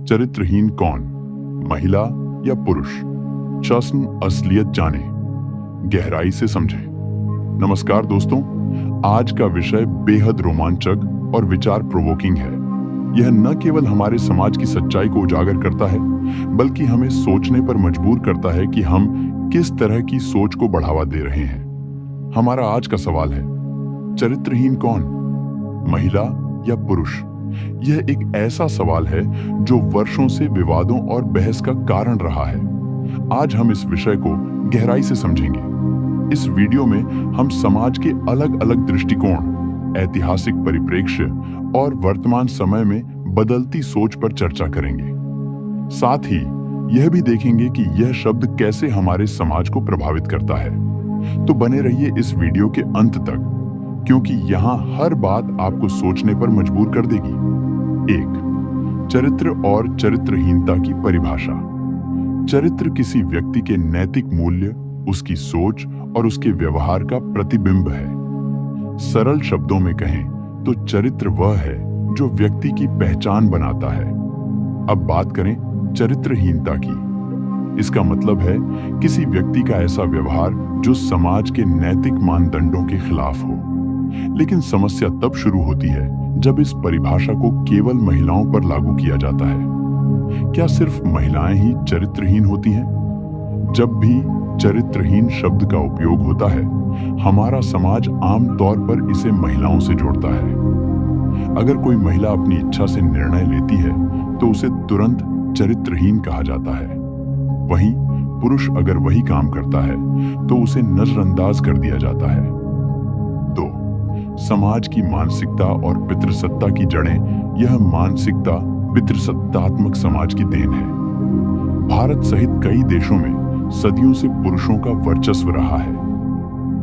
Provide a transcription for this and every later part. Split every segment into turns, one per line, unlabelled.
चरित्रहीन कौन, महिला या पुरुष? चस्न असलियत जाने, गहराई से समझें। नमस्कार दोस्तों, आज का विषय बेहद रोमांचक और विचार प्रोवोकिंग है। यह न केवल हमारे समाज की सच्चाई को उजागर करता है, बल्कि हमें सोचने पर मजबूर करता है कि हम किस तरह की सोच को बढ़ावा दे रहे हैं। हमारा आज का सवाल है, चरित्रहीन कौन, महिला या पुरुष? यह एक ऐसा सवाल है जो वर्षों से विवादों और बहस का कारण रहा है। आज हम इस विषय को गहराई से समझेंगे। इस वीडियो में हम समाज के अलग अलग दृष्टिकोण, ऐतिहासिक परिप्रेक्ष्य और वर्तमान समय में बदलती सोच पर चर्चा करेंगे। साथ ही यह भी देखेंगे कि यह शब्द कैसे हमारे समाज को प्रभावित करता है। तो बने रहिए इस वीडियो के अंत तक, क्योंकि यहाँ हर बात आपको सोचने पर मजबूर कर देगी। 1. चरित्र और चरित्रहीनता की परिभाषा। चरित्र किसी व्यक्ति के नैतिक मूल्य, उसकी सोच और उसके व्यवहार का प्रतिबिंब है। सरल शब्दों में कहें तो चरित्र वह है जो व्यक्ति की पहचान बनाता है। अब बात करें चरित्रहीनता की। इसका मतलब है किसी व्यक्ति का ऐसा व्यवहार जो समाज के नैतिक मानदंडों के खिलाफ हो। लेकिन समस्या तब शुरू होती है जब इस परिभाषा को केवल महिलाओं पर लागू किया जाता है। क्या सिर्फ महिलाएं ही चरित्रहीन होती हैं? जब भी चरित्रहीन शब्द का उपयोग होता है, हमारा समाज आम तौर पर इसे महिलाओं से जोड़ता है। अगर कोई महिला अपनी इच्छा से निर्णय लेती है तो उसे तुरंत चरित्रहीन कहा जाता है। वहीं पुरुष अगर वही काम करता है तो उसे नजरअंदाज कर दिया जाता है। 2. समाज की मानसिकता और पितृसत्ता की जड़ें। यह मानसिकता पितृसत्तात्मक समाज की देन है। भारत सहित कई देशों में सदियों से पुरुषों का वर्चस्व रहा है।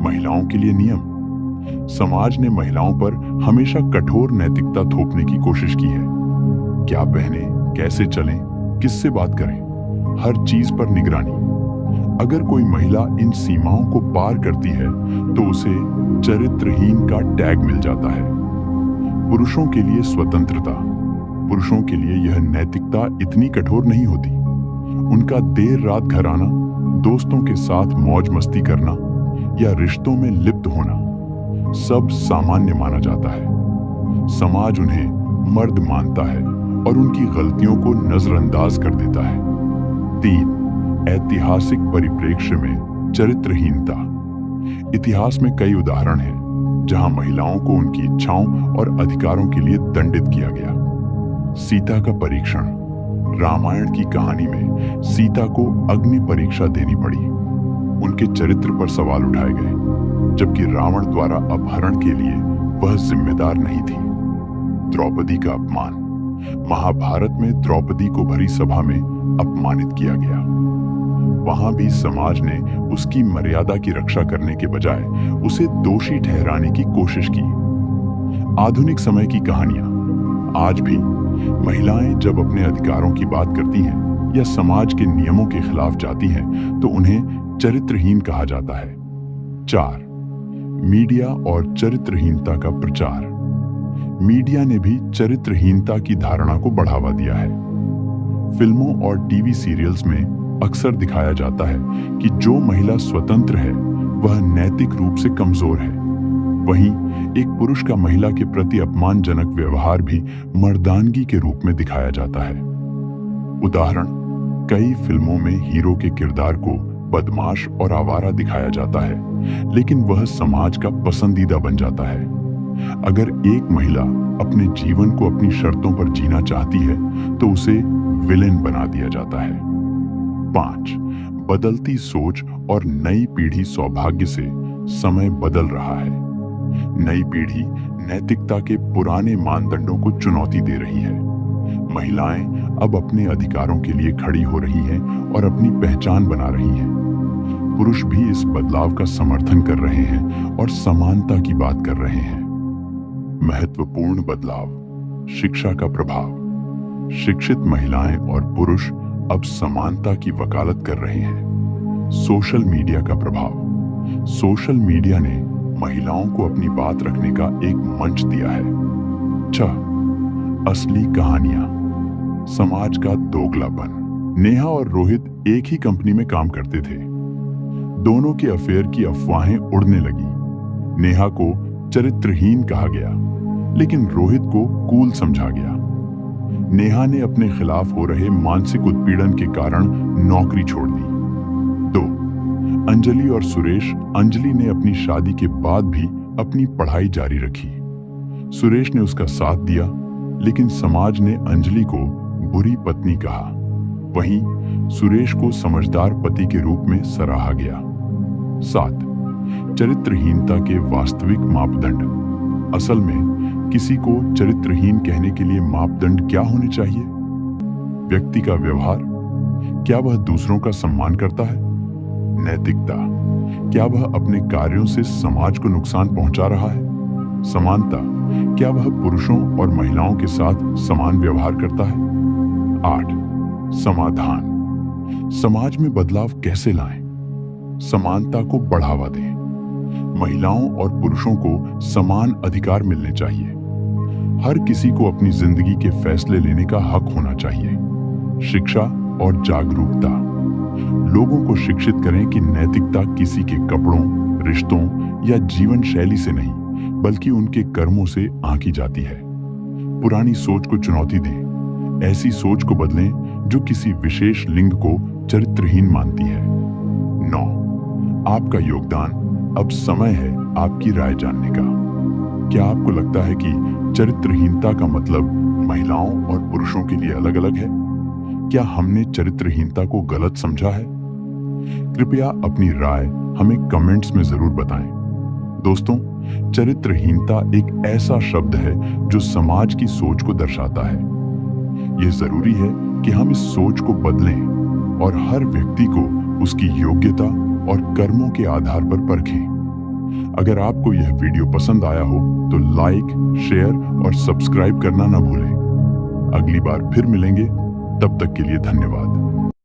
महिलाओं के लिए नियम। समाज ने महिलाओं पर हमेशा कठोर नैतिकता थोपने की कोशिश की है। क्या पहने, कैसे चलें, किससे बात करें, हर चीज पर निगरानी। अगर कोई महिला इन सीमाओं को पार करती है तो उसे चरित्रहीन का टैग मिल जाता है। पुरुषों के लिए स्वतंत्रता। पुरुषों के लिए यह नैतिकता इतनी कठोर नहीं होती। उनका देर रात घर आना, दोस्तों के साथ मौज मस्ती करना या रिश्तों में लिप्त होना सब सामान्य माना जाता है। समाज उन्हें मर्द मानता है और उनकी गलतियों को नजरअंदाज कर देता है। 3. ऐतिहासिक परिप्रेक्ष्य में चरित्रहीनता। इतिहास में कई उदाहरण हैं जहां महिलाओं को उनकी इच्छाओं और अधिकारों के लिए दंडित किया गया। सीता का परीक्षण। रामायण की कहानी में सीता को अग्नि परीक्षा देनी पड़ी। उनके चरित्र पर सवाल उठाए गए, जबकि रावण द्वारा अपहरण के लिए वह जिम्मेदार नहीं थी। द्रौपदी का अपमान। महाभारत में द्रौपदी को भरी सभा में अपमानित किया गया। वहां भी समाज ने उसकी मर्यादा की रक्षा करने के बजाय उसे दोषी ठहराने की कोशिश की। आधुनिक समय की कहानियां। आज भी महिलाएं जब अपने अधिकारों की बात करती हैं या समाज के नियमों के खिलाफ जाती हैं तो उन्हें चरित्रहीन कहा जाता है। 4. मीडिया और चरित्रहीनता का प्रचार। मीडिया ने भी चरित्रहीनता की धारणा को बढ़ावा दिया है। फिल्मों और टीवी सीरियल्स में अक्सर दिखाया जाता है कि जो महिला स्वतंत्र है वह नैतिक रूप से कमजोर है। वहीं एक पुरुष का महिला के प्रति अपमानजनक व्यवहार भी मर्दानगी के रूप में दिखाया जाता है। उदाहरण, कई फिल्मों में हीरो के किरदार को बदमाश और आवारा दिखाया जाता है, लेकिन वह समाज का पसंदीदा बन जाता है। अगर एक महिला अपने जीवन को अपनी शर्तों पर जीना चाहती है तो उसे विलेन बना दिया जाता है। 5. बदलती सोच और नई पीढ़ी। सौभाग्य से समय बदल रहा है। नई पीढ़ी नैतिकता के पुराने मानदंडों को चुनौती दे रही है। महिलाएं अब अपने अधिकारों के लिए खड़ी हो रही हैं और अपनी पहचान बना रही हैं। पुरुष भी इस बदलाव का समर्थन कर रहे हैं और समानता की बात कर रहे हैं। महत्वपूर्ण बदलाव। शिक्षा का प्रभाव। शिक्षित महिलाएं और पुरुष अब समानता की वकालत कर रहे हैं। सोशल मीडिया का प्रभाव। सोशल मीडिया ने महिलाओं को अपनी बात रखने का एक मंच दिया है। 6. असली कहानियां। समाज का दोगलापन। नेहा और रोहित एक ही कंपनी में काम करते थे। दोनों के अफेयर की अफवाहें उड़ने लगी। नेहा को चरित्रहीन कहा गया, लेकिन रोहित को कूल समझा गया। नेहा ने अपने खिलाफ हो रहे मानसिक उत्पीड़न के कारण नौकरी छोड़ दी। 2. अंजलि और सुरेश। अंजलि ने अपनी शादी के बाद भी अपनी पढ़ाई जारी रखी। सुरेश ने उसका साथ दिया, लेकिन समाज ने अंजलि को बुरी पत्नी कहा। वहीं सुरेश को समझदार पति के रूप में सराहा गया। 7. चरित्रहीनता के वास्तविक मापदंड। असल में किसी को चरित्रहीन कहने के लिए मापदंड क्या होने चाहिए? व्यक्ति का व्यवहार, क्या वह दूसरों का सम्मान करता है? नैतिकता, क्या वह अपने कार्यों से समाज को नुकसान पहुंचा रहा है? समानता, क्या वह पुरुषों और महिलाओं के साथ समान व्यवहार करता है? 8. समाधान, समाज में बदलाव कैसे लाएं? समानता को बढ़ावा दें। महिलाओं और पुरुषों को समान अधिकार मिलने चाहिए। हर किसी को अपनी जिंदगी के फैसले लेने का हक होना चाहिए। शिक्षा और जागरूकता, लोगों को शिक्षित करें कि नैतिकता किसी के कपड़ों, रिश्तों या जीवन शैली से नहीं, बल्कि उनके कर्मों से आंकी जाती है। पुरानी सोच को चुनौती दें, ऐसी सोच को बदलें जो किसी विशेष लिंग को चरित्रहीन मानती है। 9. आपका योगदान। अब समय है आपकी राय जानने का। क्या आपको लगता है कि चरित्रहीनता का मतलब महिलाओं और पुरुषों के लिए अलग अलग है? क्या हमने चरित्रहीनता को गलत समझा है? कृपया अपनी राय हमें कमेंट्स में जरूर बताएं। दोस्तों, चरित्रहीनता एक ऐसा शब्द है जो समाज की सोच को दर्शाता है। यह जरूरी है कि हम इस सोच को बदलें और हर व्यक्ति को उसकी योग्यता और कर्मों के आधार पर परखें। अगर आपको यह वीडियो पसंद आया हो तो लाइक, शेयर और सब्सक्राइब करना न भूलें। अगली बार फिर मिलेंगे, तब तक के लिए धन्यवाद।